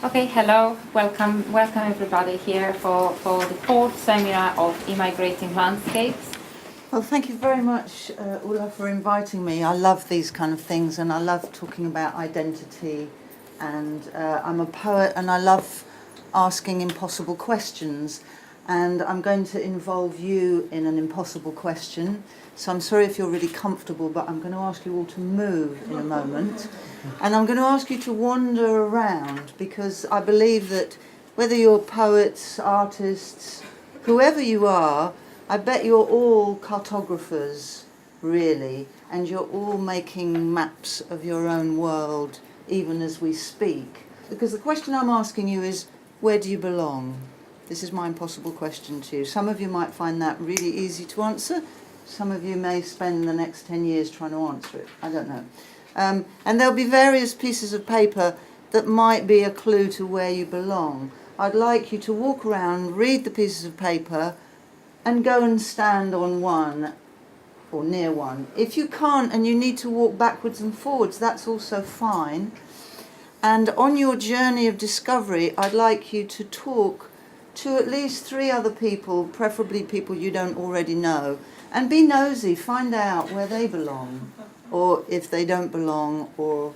Okay, hello, welcome everybody here for the fourth seminar of eMigrating Landscapes. Well, thank you very much, Ulla, for inviting me. I love these kind of things, and I love talking about identity. And I'm a poet, and I love asking impossible questions. And I'm going to involve you in an impossible question. So I'm sorry if you're really comfortable, but I'm going to ask you all to move in a moment. And I'm going to ask you to wander around, because I believe that whether you're poets, artists, whoever you are, I bet you're all cartographers, really, and you're all making maps of your own world, even as we speak. Because the question I'm asking you is, where do you belong? This is my impossible question to you. Some of you might find that really easy to answer. Some of you may spend the next 10 years trying to answer it. I don't know. And there'll be various pieces of paper that might be a clue to where you belong. I'd like you to walk around, read the pieces of paper, and go and stand on one or near one. If you can't and you need to walk backwards and forwards, that's also fine. And on your journey of discovery, I'd like you to talk to at least 3 other people, preferably people you don't already know, and be nosy, find out where they belong, or if they don't belong, or,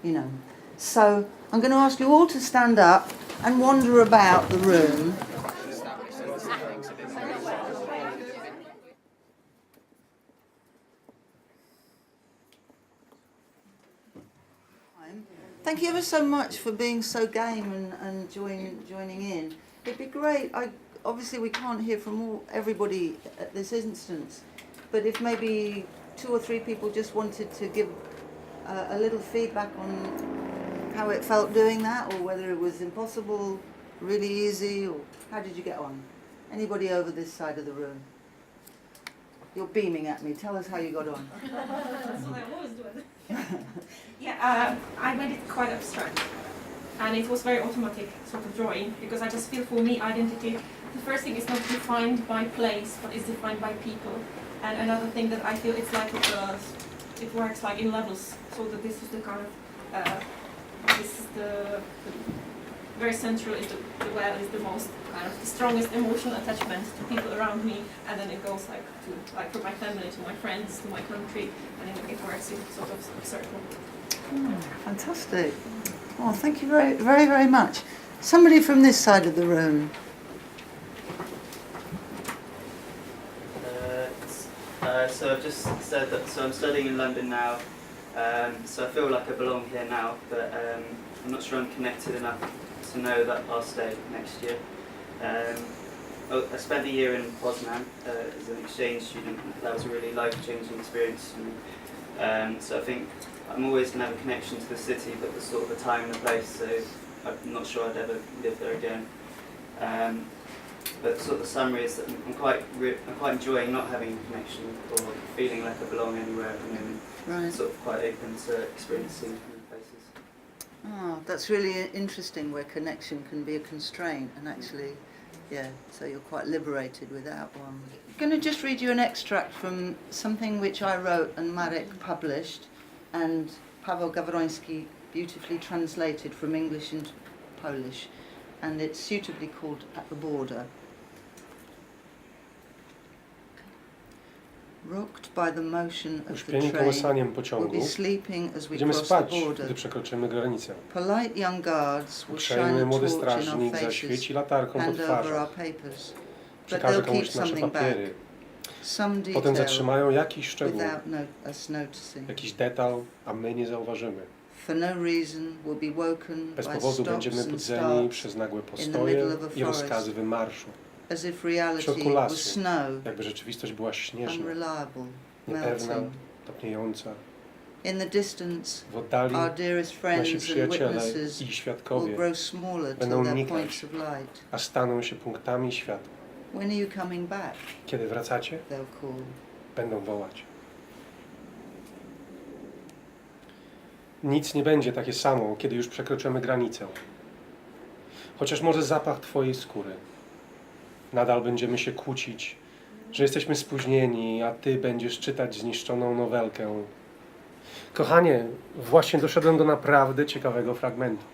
you know. So I'm going to ask you all to stand up and wander about the room. Thank you ever so much for being so game and joining in. It'd be great. Obviously we can't hear from everybody at this instance, but if maybe 2 or 3 people just wanted to give a little feedback on how it felt doing that, or whether it was impossible, really easy, or how did you get on? Anybody over this side of the room? You're beaming at me. Tell us how you got on. That's what I always do. Yeah, I made it quite abstract, and it was very automatic sort of drawing, because I just feel for me identity, the first thing is not defined by place, but is defined by people. And another thing that I feel it's like it works like in levels, so that this is the kind of this is the very central is the well is the most kind of the strongest emotional attachment to people around me, and then it goes like from my family to my friends to my country, and it works in sort of a circle. Fantastic. Oh, thank you very, very, very much. Somebody from this side of the room. So I've just said that, so I'm studying in London now, so I feel like I belong here now, but I'm not sure I'm connected enough to know that I'll stay next year. I spent a year in Poznan as an exchange student. That was a really life-changing experience for me. So I think I'm always going to have a connection to the city, but there's sort of a time and a place, so I'm not sure I'd ever live there again. But sort of the summary is that I'm quite enjoying not having a connection or feeling like I belong anywhere at the moment. Right. Sort of quite open to experiencing new places. Oh, that's really interesting, where connection can be a constraint, and actually, yeah, so you're quite liberated without one. I'm going to just read you an extract from something which I wrote and Marek published, and Paweł Gawroński beautifully translated from English into Polish, and it's suitably called At the Border. Rocked by the motion of the Uśpieni kołysaniem train, we'll pociągu be sleeping as we będziemy cross the spać, border. gdy przekroczymy granicę. Polite young guards will shine Uprzejmy a młody torch in our strażnik faces, zaświeci latarką po hand over our twarzach, papers. But przekaże they'll keep komuś nasze something back, papiery. some Potem detail zatrzymają jakiś szczegół, without us noticing. jakiś detal, a my nie zauważymy. For no reason we'll be woken Bez by powodu stops będziemy and budzeni starts przez nagłe in the postoje middle of a i forest, rozkazy wymarszu. as if W reality środku was lasu, snow, jakby rzeczywistość była śnieżna, unreliable, niepewna, melting. topniejąca. In the distance, W oddali our dearest nasi friends and przyjaciele witnesses i will świadkowie grow smaller będą till their nikać, points of light. a staną się punktami światła. When are you coming back? Kiedy wracacie, They'll call. będą wołać. Nic nie będzie takie samo, kiedy już przekroczymy granicę. Chociaż może zapach twojej skóry. Nadal będziemy się kłócić, że jesteśmy spóźnieni, a ty będziesz czytać zniszczoną nowelkę. Kochanie, właśnie doszedłem do naprawdę ciekawego fragmentu.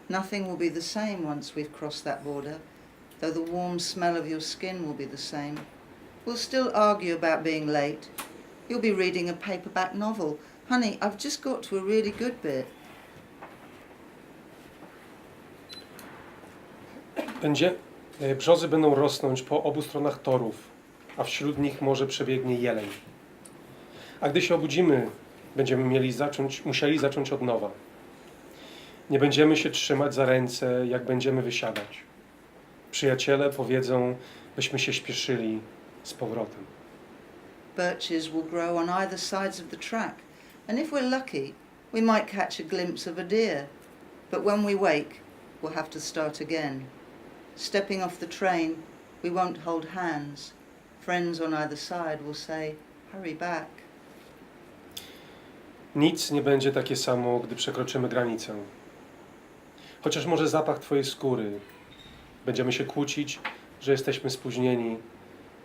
Nothing will be the same once we've crossed that border, though the warm smell of your skin will be the same. We'll still argue about being late. You'll be reading a paperback novel. Honey, I've just got to a really good bit. Brzozy będą rosnąć po obu stronach torów, a wśród nich może przebiegnie jeleń. A gdy się obudzimy, będziemy musieli zacząć od nowa. Nie będziemy się trzymać za ręce, jak będziemy wysiadać. Przyjaciele powiedzą, byśmy się śpieszyli z powrotem. Birches will grow on either sides of the track, and if we're lucky, we might catch a glimpse of a deer. But when we wake, we'll have to start again. Stepping off the train, we won't hold hands. Friends on either side will say, hurry back. Nic nie będzie takie samo, gdy przekroczymy granicę. Chociaż może zapach twojej skóry. Będziemy się kłócić, że jesteśmy spóźnieni.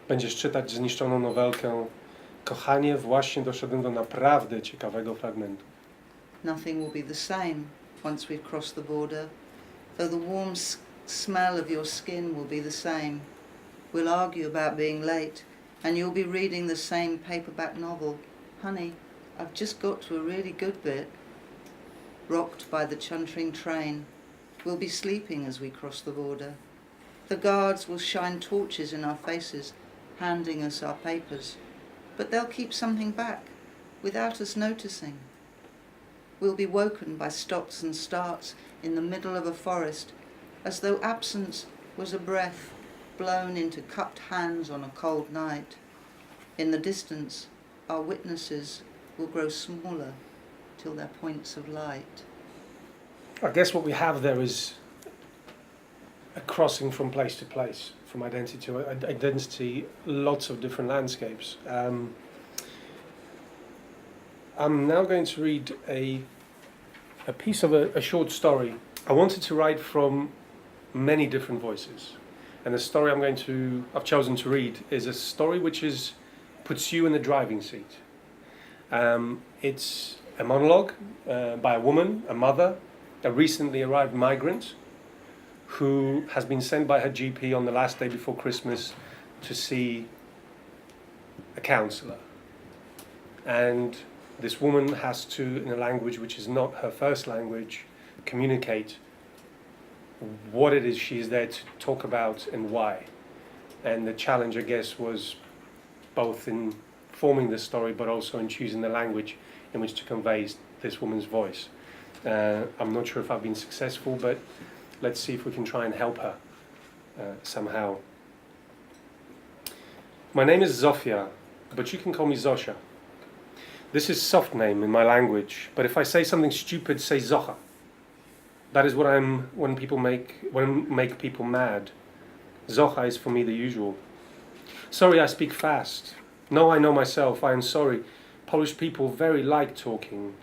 Będziesz czytać zniszczoną nowelkę. Kochanie, właśnie doszedłem do naprawdę ciekawego fragmentu. Nothing will be the same once we've crossed the border, though the warm smell of your skin will be the same. We'll argue about being late, and you'll be reading the same paperback novel. Honey, I've just got to a really good bit. Rocked by the chuntering train, we'll be sleeping as we cross the border. The guards will shine torches in our faces, handing us our papers, but they'll keep something back, without us noticing. We'll be woken by stops and starts in the middle of a forest, as though absence was a breath blown into cupped hands on a cold night. In the distance, our witnesses will grow smaller till they're points of light. I guess what we have there is a crossing from place to place, from identity to identity, lots of different landscapes. I'm now going to read a piece of a short story. I wanted to write from many different voices, and the story I've chosen to read is a story which puts you in the driving seat. It's a monologue by a woman, a mother, a recently arrived migrant who has been sent by her GP on the last day before Christmas to see a counsellor. And this woman has to, in a language which is not her first language, communicate what it is she is there to talk about and why. And the challenge, I guess, was both in forming this story but also in choosing the language in which to convey this woman's voice. I'm not sure if I've been successful, but let's see if we can try and help her somehow. My name is Zofia, but you can call me Zosia. This is soft name in my language, but if I say something stupid, say Zocha. That is what I'm when make people mad. Zocha is for me the usual. Sorry, I speak fast. No, I know myself, I am sorry. Polish people very like talking,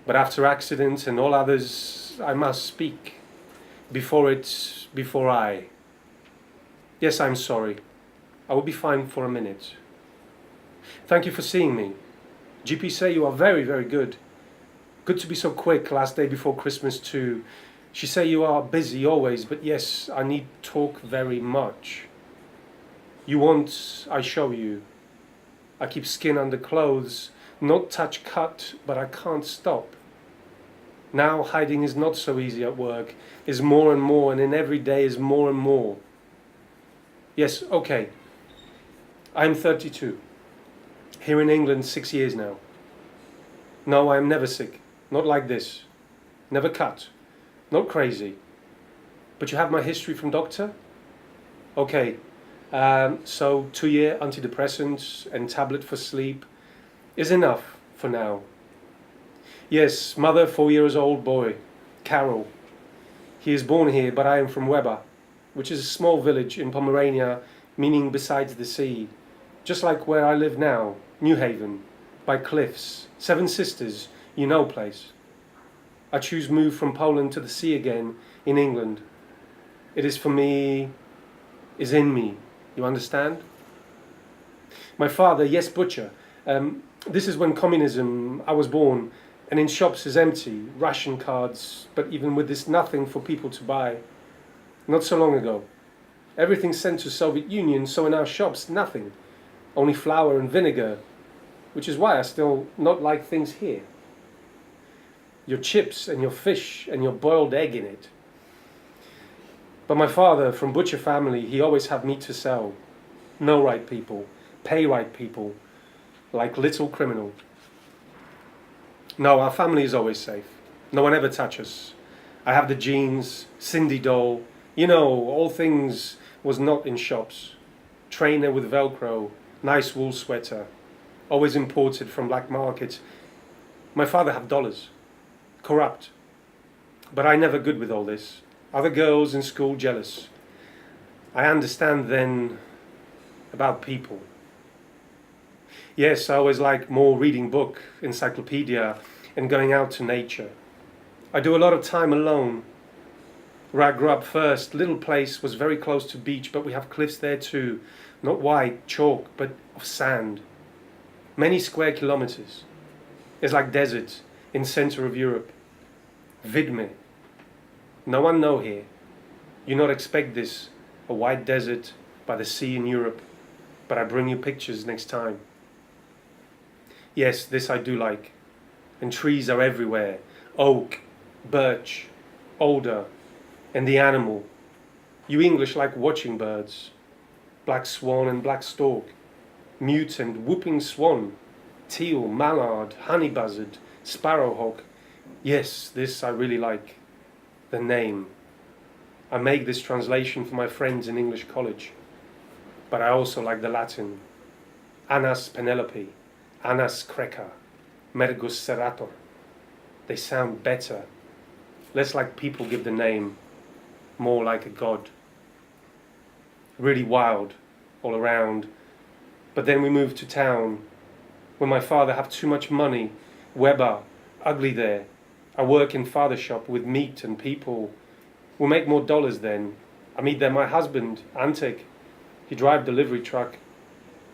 but after accidents and all others, I must speak. Before I. Yes, I'm sorry. I will be fine for a minute. Thank you for seeing me. GP say you are very, very good. Good to be so quick last day before Christmas too. She say you are busy always, but yes, I need talk very much. You want, I show you. I keep skin under clothes, not touch cut, but I can't stop. Now hiding is not so easy at work, is more and more, and in every day is more and more. Yes, okay. I'm 32. Here in England 6 years now. No, I am never sick. Not like this. Never cut. Not crazy. But you have my history from doctor? Okay. So 2-year antidepressants and tablet for sleep is enough for now. Yes, mother 4 years old boy, Carol. He is born here, but I am from Weber, which is a small village in Pomerania, meaning besides the sea. Just like where I live now, New Haven, by cliffs, 7 Sisters, you know place. I choose move from Poland to the sea again, in England. It is for me, is in me, you understand? My father, yes, butcher. This is when communism, I was born, And in shops is empty, ration cards, but even with this nothing for people to buy. Not so long ago. Everything sent to Soviet Union, so in our shops, nothing. Only flour and vinegar, which is why I still not like things here. Your chips and your fish and your boiled egg in it. But my father, from butcher family, he always had meat to sell. Know right people, pay right people, like little criminal. No, our family is always safe. No one ever touches. I have the jeans, Cindy doll, you know, all things was not in shops. Trainer with Velcro, nice wool sweater, always imported from black markets. My father had dollars, corrupt. But I never good with all this. Other girls in school jealous. I understand then about people. Yes, I always like more reading book, encyclopedia, and going out to nature. I do a lot of time alone. Where I grew up first, little place was very close to beach, but we have cliffs there too. Not white, chalk, but of sand. Many square kilometers. It's like desert in center of Europe. Vidme. No one know here. You not expect this, a white desert by the sea in Europe, but I bring you pictures next time. Yes, this I do like. And trees are everywhere. Oak, birch, alder, and the animal. You English like watching birds. Black swan and black stork, mute and whooping swan, teal, mallard, honey buzzard, sparrowhawk. Yes, this I really like. The name. I make this translation for my friends in English college. But I also like the Latin. Anas Penelope, Anas Creca, Mergus Serrator. They sound better. Less like people give the name, more like a god. Really wild all around. But then we moved to town. When my father had too much money, Weber, ugly there. I work in father shop with meat and people. We make more dollars then. I meet there my husband, Antek. He drive delivery truck.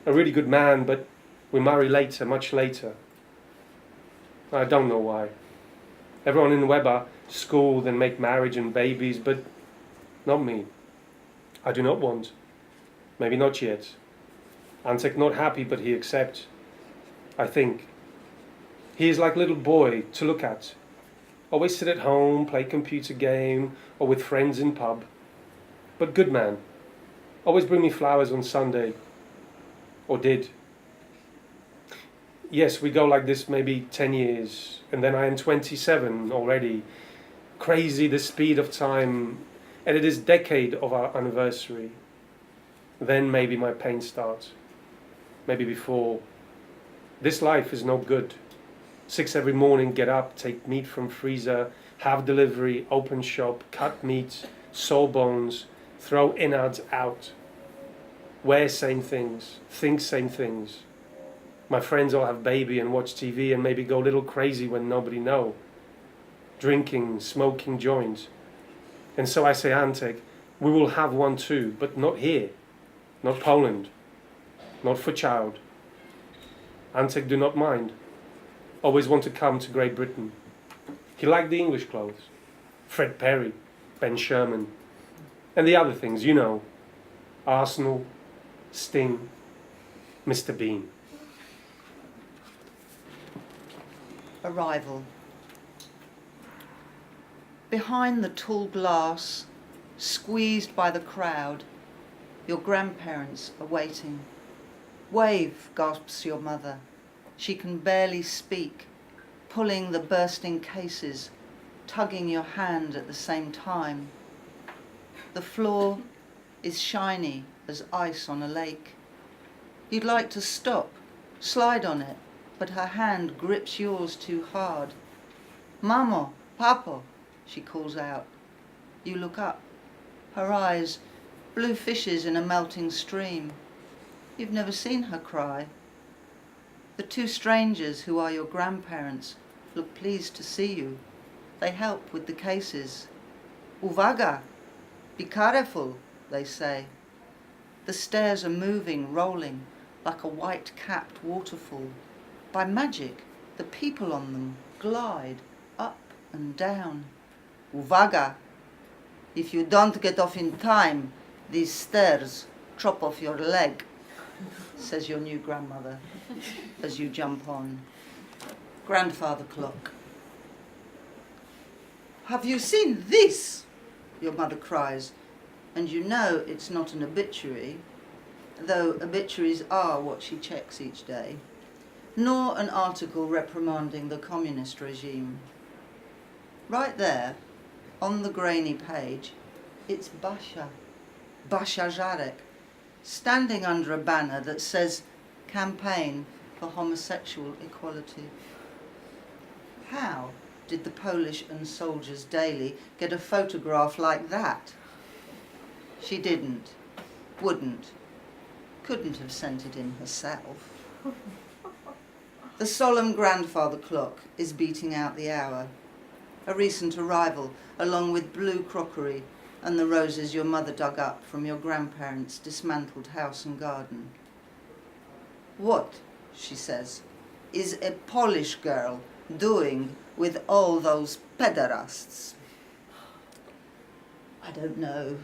A really good man, but we marry later, much later. I don't know why. Everyone in Weber school, then make marriage and babies, but not me. I do not want. Maybe not yet. Antek not happy, but he accepts. I think. He is like little boy to look at. Always sit at home, play computer game, or with friends in pub. But good man. Always bring me flowers on Sunday. Or did. Yes, we go like this maybe 10 years, and then I am 27 already. Crazy the speed of time, and it is decade of our anniversary. Then maybe my pain starts. Maybe before. This life is no good. 6 every morning, get up, take meat from freezer, have delivery, open shop, cut meat, saw bones, throw innards out. Wear same things, think same things. My friends all have baby and watch TV and maybe go a little crazy when nobody know. Drinking, smoking joints. And so I say, Antek, we will have one too, but not here, not Poland, not for child. Antek do not mind. Always want to come to Great Britain. He liked the English clothes. Fred Perry, Ben Sherman, and the other things, you know. Arsenal, Sting, Mr. Bean. Arrival. Behind the tall glass, squeezed by the crowd, your grandparents are waiting. Wave, gasps your mother. She can barely speak, pulling the bursting cases, tugging your hand at the same time. The floor is shiny as ice on a lake. You'd like to stop, slide on it, but her hand grips yours too hard. Mamo, papo, she calls out. You look up. Her eyes, blue fishes in a melting stream. You've never seen her cry. The 2 strangers who are your grandparents look pleased to see you. They help with the cases. Uwaga! Be careful, they say. The stairs are moving, rolling, like a white-capped waterfall. By magic, the people on them glide up and down. Uwaga! If you don't get off in time, these stairs chop off your leg, says your new grandmother as you jump on. Grandfather clock. Have you seen this? Your mother cries, and you know it's not an obituary, though obituaries are what she checks each day, nor an article reprimanding the communist regime. Right there, on the grainy page, it's Basia Żarek, standing under a banner that says Campaign for Homosexual Equality. How did the Polish and Soldiers Daily get a photograph like that? She didn't, wouldn't, couldn't have sent it in herself. The solemn grandfather clock is beating out the hour. A recent arrival, along with blue crockery and the roses your mother dug up from your grandparents' dismantled house and garden. What, she says, is a Polish girl doing with all those pederasts? I don't know,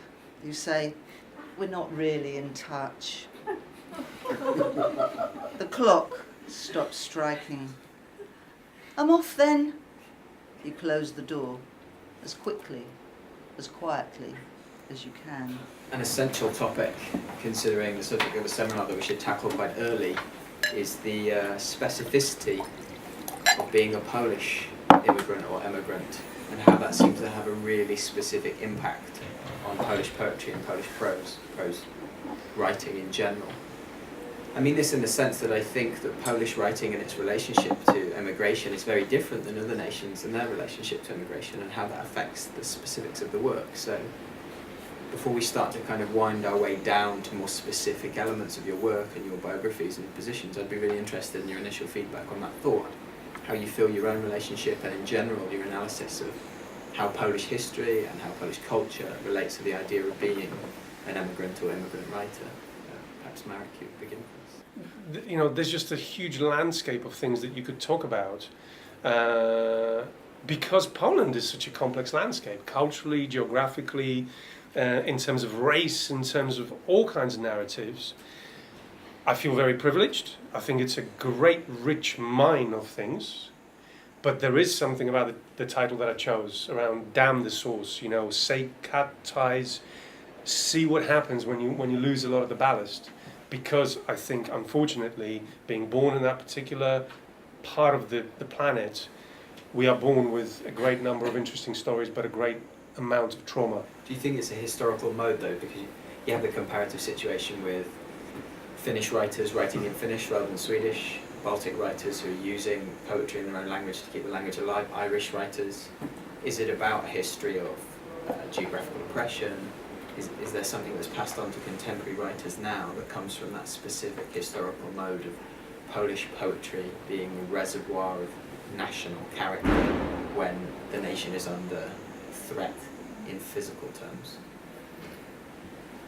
you say. We're not really in touch. The clock stops striking. I'm off then. You close the door as quickly, as quietly as you can. An essential topic, considering the subject of the seminar that we should tackle quite early, is the specificity of being a Polish immigrant or emigrant, and how that seems to have a really specific impact on Polish poetry and Polish prose writing in general. I mean this in the sense that I think that Polish writing and its relationship to emigration is very different than other nations and their relationship to immigration, and how that affects the specifics of the work. So before we start to kind of wind our way down to more specific elements of your work and your biographies and positions, I'd be really interested in your initial feedback on that thought, how you feel your own relationship and in general your analysis of how Polish history and how Polish culture relates to the idea of being an emigrant or immigrant writer. Perhaps Marek, you begin first. You know, there's just a huge landscape of things that you could talk about because Poland is such a complex landscape, culturally, geographically, in terms of race, in terms of all kinds of narratives. I feel very privileged. I think it's a great, rich mine of things. But there is something about the title that I chose around damn the source, you know, say cut ties, see what happens when you lose a lot of the ballast. Because I think, unfortunately, being born in that particular part of the planet, we are born with a great number of interesting stories, but a great amount of trauma. Do you think it's a historical mode, though, because you have the comparative situation with Finnish writers writing in Finnish rather than Swedish, Baltic writers who are using poetry in their own language to keep the language alive, Irish writers? Is it about a history of geographical oppression? Is there something that's passed on to contemporary writers now that comes from that specific historical mode of Polish poetry being a reservoir of national character when the nation is under threat in physical terms?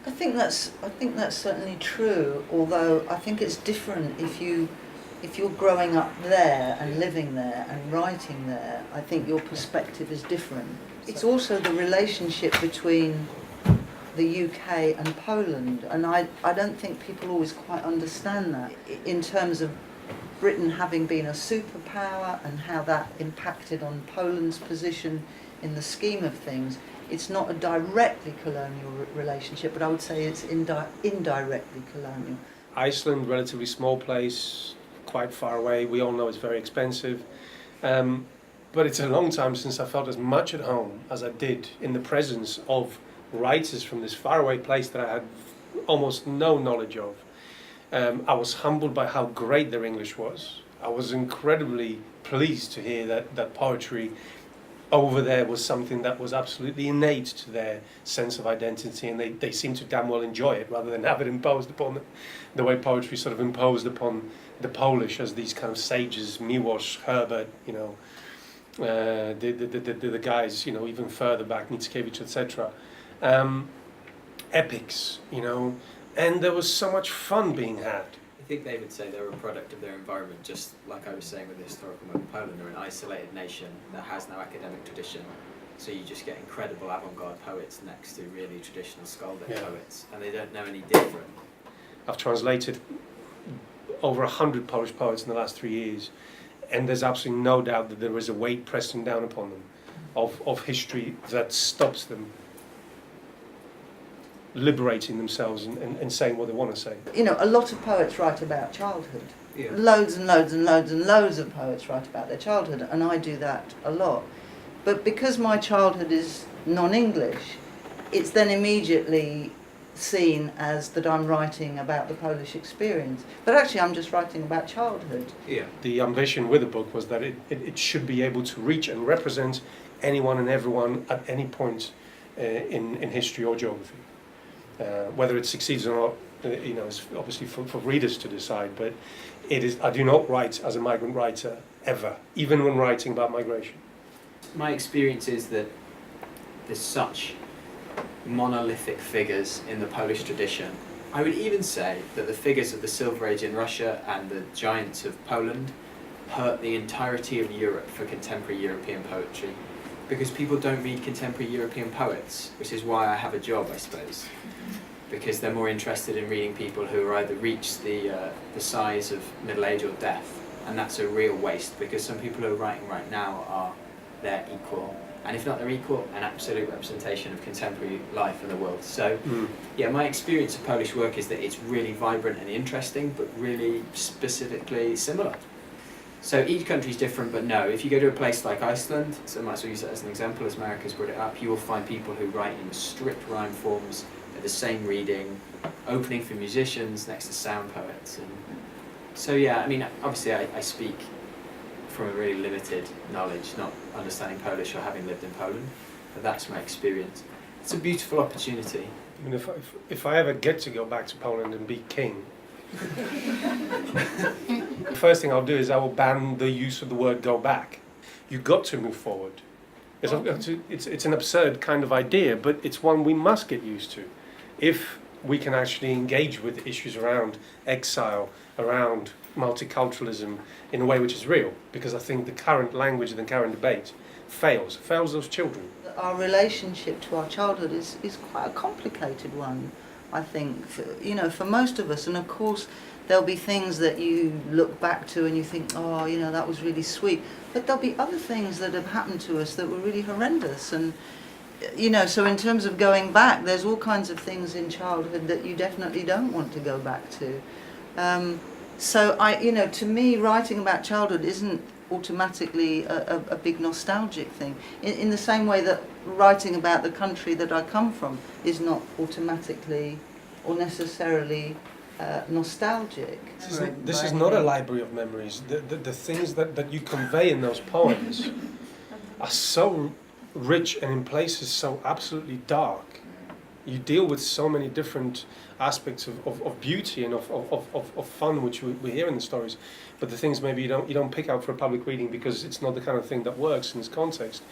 I think that's certainly true, although I think it's different if you're growing up there and living there and writing there. I think your perspective is different. It's also the relationship between the UK and Poland, and I don't think people always quite understand that in terms of Britain having been a superpower and how that impacted on Poland's position in the scheme of things. It's not a directly colonial relationship, but I would say it's indirectly colonial. Iceland, relatively small place, quite far away. We all know it's very expensive. But it's a long time since I felt as much at home as I did in the presence of writers from this faraway place that I had almost no knowledge of. I was humbled by how great their English was. I was incredibly pleased to hear that poetry over there was something that was absolutely innate to their sense of identity, and they seemed to damn well enjoy it rather than have it imposed upon them, the way poetry sort of imposed upon the Polish as these kind of sages, Miłosz, Herbert, you know, the guys, you know, even further back, Mickiewicz, etc. Epics, you know, and there was so much fun being had. I think they would say they're a product of their environment, just like I was saying with the historical moment. Poland are an isolated nation that has no academic tradition, so you just get incredible avant-garde poets next to really traditional skaldic poets, and they don't know any different. I've translated over 100 Polish poets in the last 3 years, and there's absolutely no doubt that there is a weight pressing down upon them of history that stops them liberating themselves and saying what they want to say. You know, a lot of poets write about childhood. Yeah. Loads and loads and loads and loads of poets write about their childhood, and I do that a lot. But because my childhood is non-English, it's then immediately seen as that I'm writing about the Polish experience. But actually I'm just writing about childhood. Yeah. The ambition with the book was that it should be able to reach and represent anyone and everyone at any point in history or geography. Whether it succeeds or not, you know, is obviously for readers to decide, but I do not write as a migrant writer ever, even when writing about migration. My experience is that there's such monolithic figures in the Polish tradition. I would even say that the figures of the Silver Age in Russia and the giants of Poland hurt the entirety of Europe for contemporary European poetry, because people don't read contemporary European poets, which is why I have a job, I suppose, because they're more interested in reading people who are either reached the size of middle age or death, and that's a real waste, because some people who are writing right now are their equal, and if not their equal, an absolute representation of contemporary life in the world. So, yeah, my experience of Polish work is that it's really vibrant and interesting, but really specifically similar. So each country is different, but no, if you go to a place like Iceland, so I might as well use that as an example, as Marek has brought it up, you will find people who write in strict rhyme forms, at the same reading, opening for musicians next to sound poets. And so yeah, I mean, obviously I speak from a really limited knowledge, not understanding Polish or having lived in Poland, but that's my experience. It's a beautiful opportunity. I mean, if I ever get to go back to Poland and be king, the first thing I'll do is I will ban the use of the word "go back." You've got to move forward. It's an absurd kind of idea, but it's one we must get used to. If we can actually engage with issues around exile, around multiculturalism in a way which is real, because I think the current language and the current debate fails those children. Our relationship to our childhood is quite a complicated one, I think, for most of us. And of course there'll be things that you look back to and you think, oh, that was really sweet, but there'll be other things that have happened to us that were really horrendous. And so in terms of going back, there's all kinds of things in childhood that you definitely don't want to go back to. So to me, writing about childhood isn't automatically a big nostalgic thing. In the same way that writing about the country that I come from is not automatically or necessarily nostalgic. This is not a library of memories. The things that you convey in those poems are so rich and in places so absolutely dark. You deal with so many different aspects of beauty and of fun which we hear in the stories, but the things maybe you don't pick out for a public reading because it's not the kind of thing that works in this context.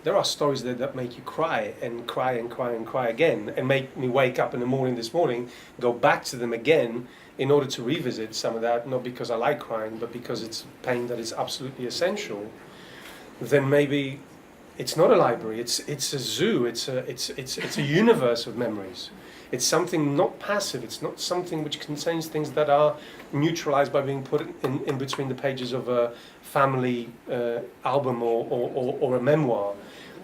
There are stories there that make you cry and cry and cry and cry again, and make me wake up in the morning this morning, go back to them again in order to revisit some of that, not because I like crying, but because it's pain that is absolutely essential. Then maybe it's not a library, it's a zoo, it's a universe of memories. It's something not passive, it's not something which contains things that are neutralized by being put in between the pages of a family album or a memoir.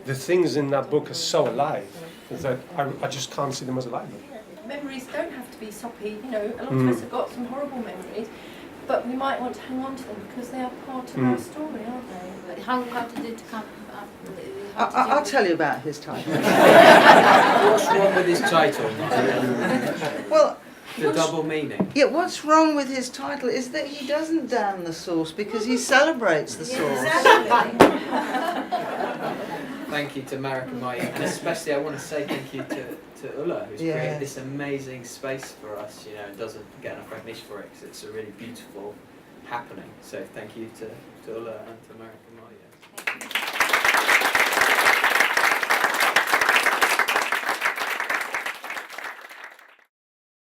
The things in that book are so alive that I just can't see them as a library. Memories don't have to be soppy, a lot of us have got some horrible memories, but we might want to hang on to them because they are part of our story, aren't they? But how did it come up? I'll tell you about his title. What's wrong with his title? Well, The double meaning. Yeah, what's wrong with his title is that he doesn't damn the sauce because he celebrates the sauce. Thank you to Marek and Mike, and especially I want to say thank you to Ulla, who's created this amazing space for us, and doesn't get enough recognition for it because it's a really beautiful happening. So thank you to Ulla and to Marek and Mike.